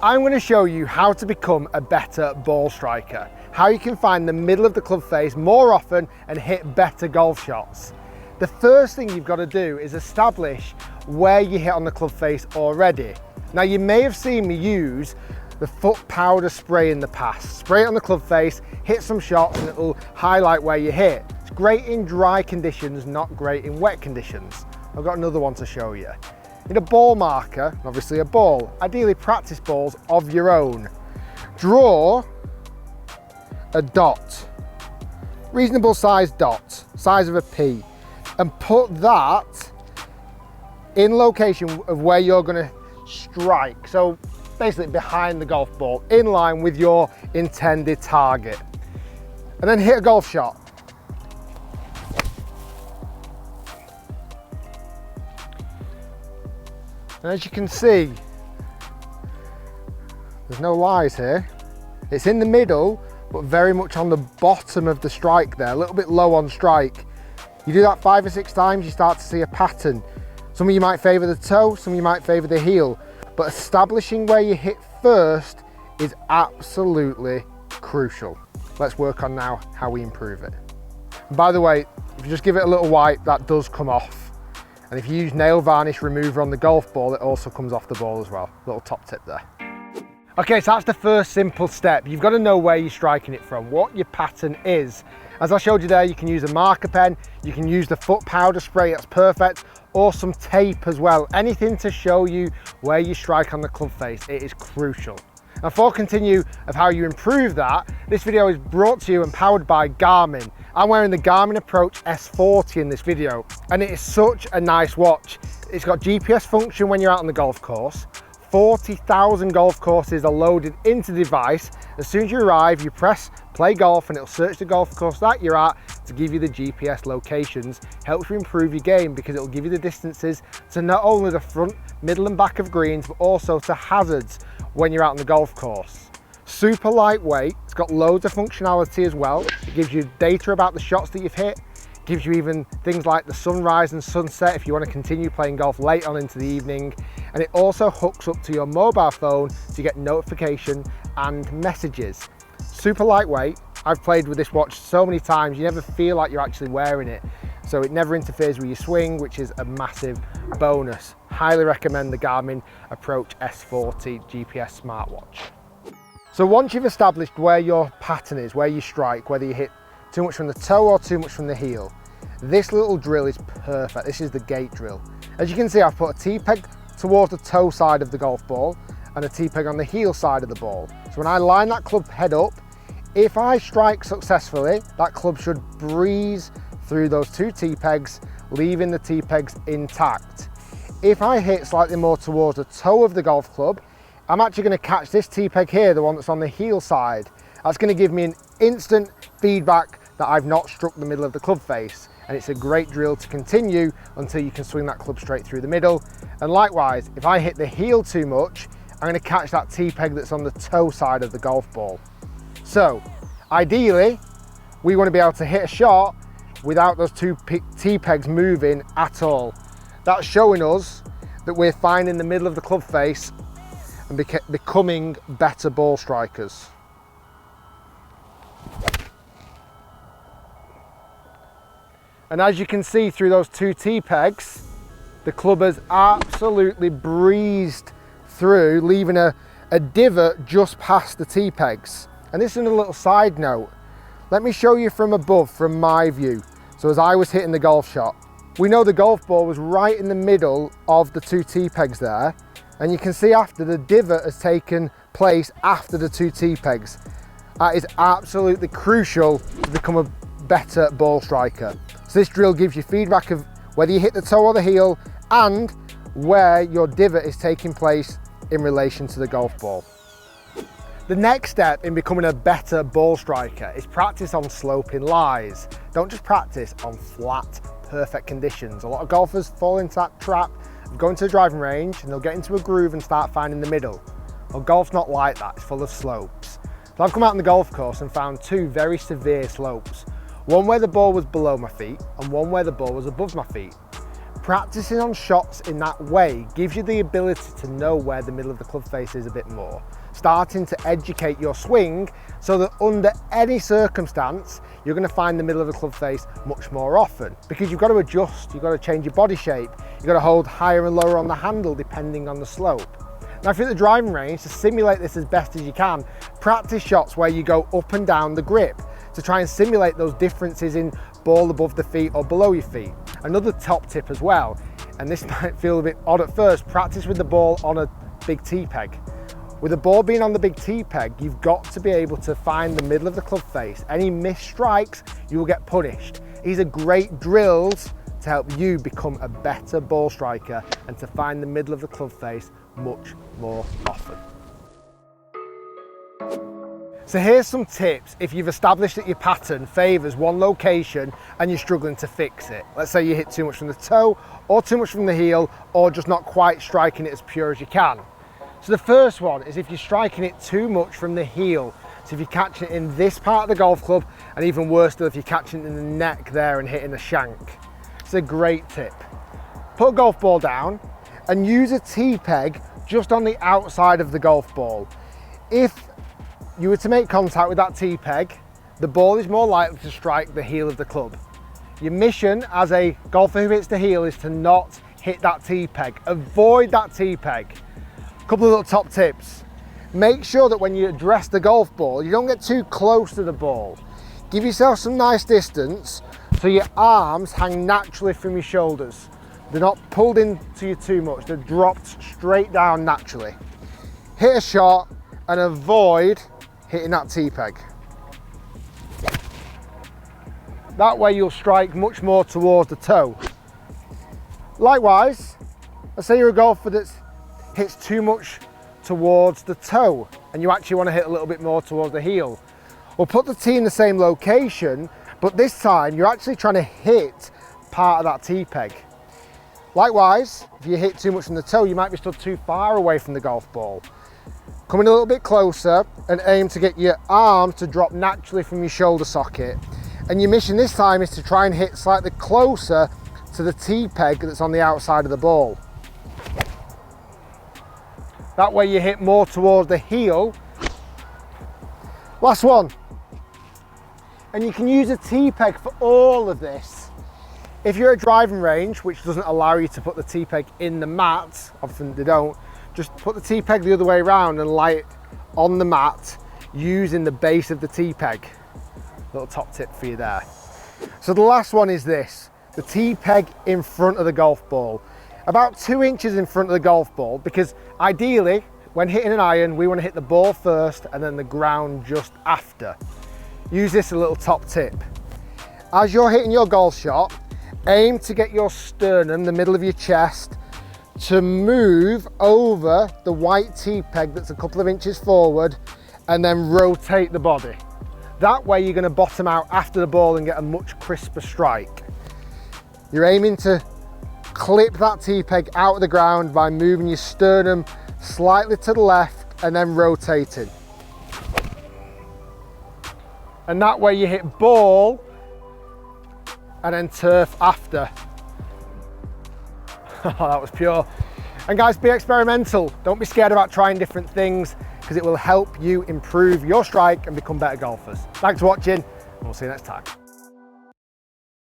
I'm going to show you how to become a better ball striker, how you can find the middle of the club face more often and hit better golf shots. The first thing you've got to do is establish where you hit on the club face already. Now you may have seen me use the foot powder spray in the past. Spray it on the club face, hit some shots and it'll highlight where you hit. It's great in dry conditions, not great in wet conditions. I've got another one to show you. In a ball marker, obviously a ball, ideally practice balls of your own. Draw a dot, reasonable sized dot, size of a pea, and put that in location of where you're going to strike. So basically behind the golf ball, in line with your intended target. And then hit a golf shot. And as you can see, there's no lies here. It's in the middle, but very much on the bottom of the strike there, a little bit low on strike. You do that 5 or 6 times, you start to see a pattern. Some of you might favour the toe, some of you might favour the heel, but establishing where you hit first is absolutely crucial. Let's work on now how we improve it. And by the way, if you just give it a little wipe, that does come off. And if you use nail varnish remover on the golf ball, it also comes off the ball as well. Little top tip there. Okay, so that's the first simple step. You've got to know where you're striking it from, what your pattern is. As I showed you there, you can use a marker pen, you can use the foot powder spray, that's perfect, or some tape as well. Anything to show you where you strike on the club face, it is crucial. Now, before I continue of how you improve that, this video is brought to you and powered by Garmin. I'm wearing the Garmin Approach S40 in this video, and it is such a nice watch. It's got GPS function when you're out on the golf course. 40,000 golf courses are loaded into the device. As soon as you arrive, you press play golf and it'll search the golf course that you're at to give you the GPS locations. Helps you improve your game because it'll give you the distances to not only the front, middle and back of greens, but also to hazards when you're out on the golf course. Super lightweight, it's got loads of functionality as well. It gives you data about the shots that you've hit, gives you even things like the sunrise and sunset if you want to continue playing golf late on into the evening. And it also hooks up to your mobile phone to get notification and messages. Super lightweight. I've played with this watch so many times, you never feel like you're actually wearing it. So it never interferes with your swing, which is a massive bonus. Highly recommend the Garmin Approach S40 GPS smartwatch. So once you've established where your pattern is, where you strike, whether you hit too much from the toe or too much from the heel, this little drill is perfect. This is the gate drill. As you can see, I've put a T-peg towards the toe side of the golf ball and a T-peg on the heel side of the ball. So when I line that club head up, if I strike successfully, that club should breeze through those 2 T-pegs, leaving the T-pegs intact. If I hit slightly more towards the toe of the golf club, I'm actually going to catch this T-peg here, the one that's on the heel side. That's going to give me an instant feedback that I've not struck the middle of the club face. And it's a great drill to continue until you can swing that club straight through the middle. And likewise, if I hit the heel too much, I'm going to catch that T-peg that's on the toe side of the golf ball. So ideally, we want to be able to hit a shot without those 2 T-pegs moving at all. That's showing us that we're finding the middle of the club face and becoming better ball strikers. And as you can see through those 2 T-pegs, the club has absolutely breezed through, leaving a divot just past the T-pegs. And this is a little side note. Let me show you from above, from my view. So as I was hitting the golf shot, we know the golf ball was right in the middle of the 2 T-pegs there. And you can see after the divot has taken place after the 2 T-pegs. That is absolutely crucial to become a better ball striker. So this drill gives you feedback of whether you hit the toe or the heel and where your divot is taking place in relation to the golf ball. The next step in becoming a better ball striker is practice on sloping lies. Don't just practice on flat, perfect conditions. A lot of golfers fall into that trap of going to the driving range and they'll get into a groove and start finding the middle. Well, golf's not like that, it's full of slopes. So I've come out on the golf course and found 2 very severe slopes. One where the ball was below my feet and one where the ball was above my feet. Practicing on shots in that way gives you the ability to know where the middle of the club face is a bit more, starting to educate your swing so that under any circumstance you're going to find the middle of the club face much more often, because you've got to adjust, you've got to change your body shape, you've got to hold higher and lower on the handle depending on the slope. Now if you're at the driving range, to simulate this as best as you can, practice shots where you go up and down the grip to try and simulate those differences in ball above the feet or below your feet. Another top tip as well, and this might feel a bit odd at first, practice with the ball on a big tee peg. With the ball being on the big tee peg, you've got to be able to find the middle of the club face. Any missed strikes, you will get punished. These are great drills to help you become a better ball striker and to find the middle of the club face much more often. So here's some tips if you've established that your pattern favours one location and you're struggling to fix it. Let's say you hit too much from the toe or too much from the heel, or just not quite striking it as pure as you can. So the first one is if you're striking it too much from the heel. So if you're catching it in this part of the golf club, and even worse still if you're catching it in the neck there and hitting the shank. It's a great tip. Put a golf ball down and use a tee peg just on the outside of the golf ball. If you were to make contact with that tee peg, the ball is more likely to strike the heel of the club. Your mission as a golfer who hits the heel is to not hit that tee peg. Avoid that tee peg. A couple of little top tips. Make sure that when you address the golf ball, you don't get too close to the ball. Give yourself some nice distance so your arms hang naturally from your shoulders. They're not pulled into you too much, they're dropped straight down naturally. Hit a shot and avoid hitting that tee peg. That way you'll strike much more towards the toe. Likewise, let's say you're a golfer that hits too much towards the toe and you actually want to hit a little bit more towards the heel. Well, put the tee in the same location, but this time you're actually trying to hit part of that tee peg. Likewise, if you hit too much from the toe, you might be stood too far away from the golf ball. Come in a little bit closer and aim to get your arm to drop naturally from your shoulder socket. And your mission this time is to try and hit slightly closer to the tee peg that's on the outside of the ball. That way you hit more towards the heel. Last one. And you can use a tee peg for all of this. If you're at a driving range, which doesn't allow you to put the tee peg in the mat, often they don't, just put the tee peg the other way around and lie it on the mat using the base of the tee peg. Little top tip for you there. So the last one is this, the tee peg in front of the golf ball. About 2 inches in front of the golf ball, because ideally when hitting an iron we want to hit the ball first and then the ground just after. Use this as a little top tip. As you're hitting your golf shot, aim to get your sternum, the middle of your chest, to move over the white tee peg that's a couple of inches forward and then rotate the body. That way you're going to bottom out after the ball and get a much crisper strike. You're aiming to clip that tee peg out of the ground by moving your sternum slightly to the left and then rotating. And that way you hit ball and then turf after. Oh, that was pure. And guys, be experimental. Don't be scared about trying different things, because it will help you improve your strike and become better golfers. Thanks for watching, and we'll see you next time.